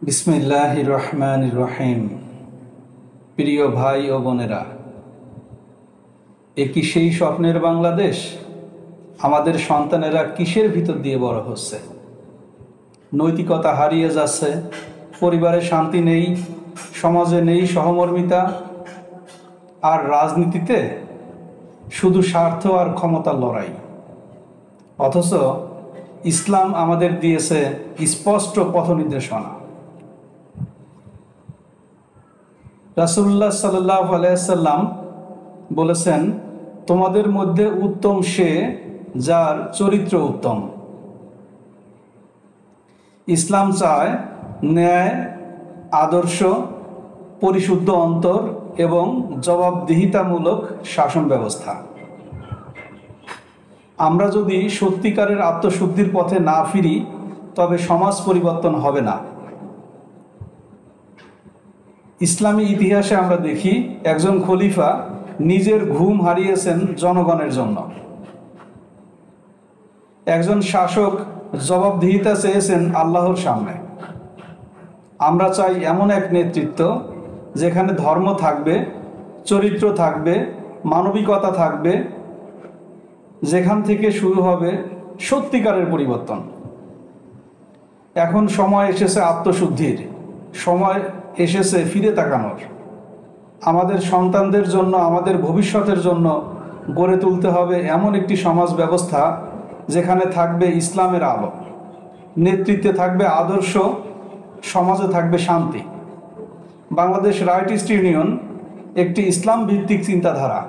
বিসমিল্লাহির রহমানির রহিম। প্রিয় ভাই ও বোনেরা, এ কি সেই স্বপ্নের বাংলাদেশ? আমাদের সন্তানেরা কিসের ভিতর দিয়ে বড় হচ্ছে? নৈতিকতা হারিয়ে যাচ্ছে, পরিবারে শান্তি নেই, সমাজে নেই সহমর্মিতা, আর রাজনীতিতে শুধু স্বার্থ আর ক্ষমতার লড়াই। অথচ ইসলাম আমাদের দিয়েছে স্পষ্ট পথ নির্দেশনা। রাসূলুল্লাহ সাল্লাল্লাহু আলাইহি সাল্লাম বলেছেন, তোমাদের মধ্যে উত্তম সে যার চরিত্র উত্তম। ইসলাম চায় ন্যায়, আদর্শ, পরিশুদ্ধ অন্তর এবং জবাবদিহিতামূলক শাসন ব্যবস্থা। আমরা যদি সত্যিকারের আত্মশুদ্ধির পথে না ফিরি, তবে সমাজ পরিবর্তন হবে না। ইসলামী ইতিহাসে আমরা দেখি, একজন খলিফা নিজের ঘুম হারিয়েছেন জনগণের জন্য। একজন শাসক জবাবদিহিতা চেয়েছেন আল্লাহর সামনে। আমরা চাই এমন এক নেতৃত্ব যেখানে ধর্ম থাকবে, চরিত্র থাকবে, মানবিকতা থাকবে, যেখান থেকে শুরু হবে সত্যিকারের পরিবর্তন। এখন সময় এসেছে আত্মশুদ্ধির, সময় এসেছে ফিরে তাকানোর। আমাদের সন্তানদের জন্য, আমাদের ভবিষ্যতের জন্য গড়ে তুলতে হবে এমন একটি সমাজ ব্যবস্থা যেখানে থাকবে ইসলামের আলো, নেতৃত্বে থাকবে আদর্শ, সমাজে থাকবে শান্তি। বাংলাদেশ রাইটিস্ট ইউনিয়ন একটি ইসলাম ভিত্তিক চিন্তাধারা,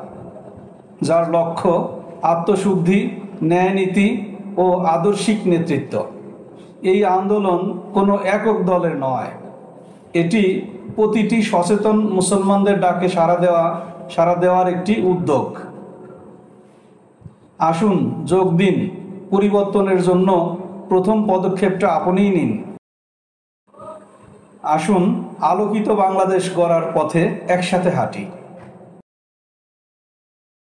যার লক্ষ্য আত্মশুদ্ধি, ন্যায়নীতি ও আদর্শিক নেতৃত্ব। এই আন্দোলন কোনো একক দলের নয়, এটি প্রতিটি সচেতন মুসলমানদের ডাকে সাড়া দেওয়ার একটি উদ্যোগ। আসুন যোগ দিন, পরিবর্তনের জন্য প্রথম পদক্ষেপটা আপনিই নিন। আসুন আলোকিত বাংলাদেশ গড়ার পথে একসাথে হাঁটি।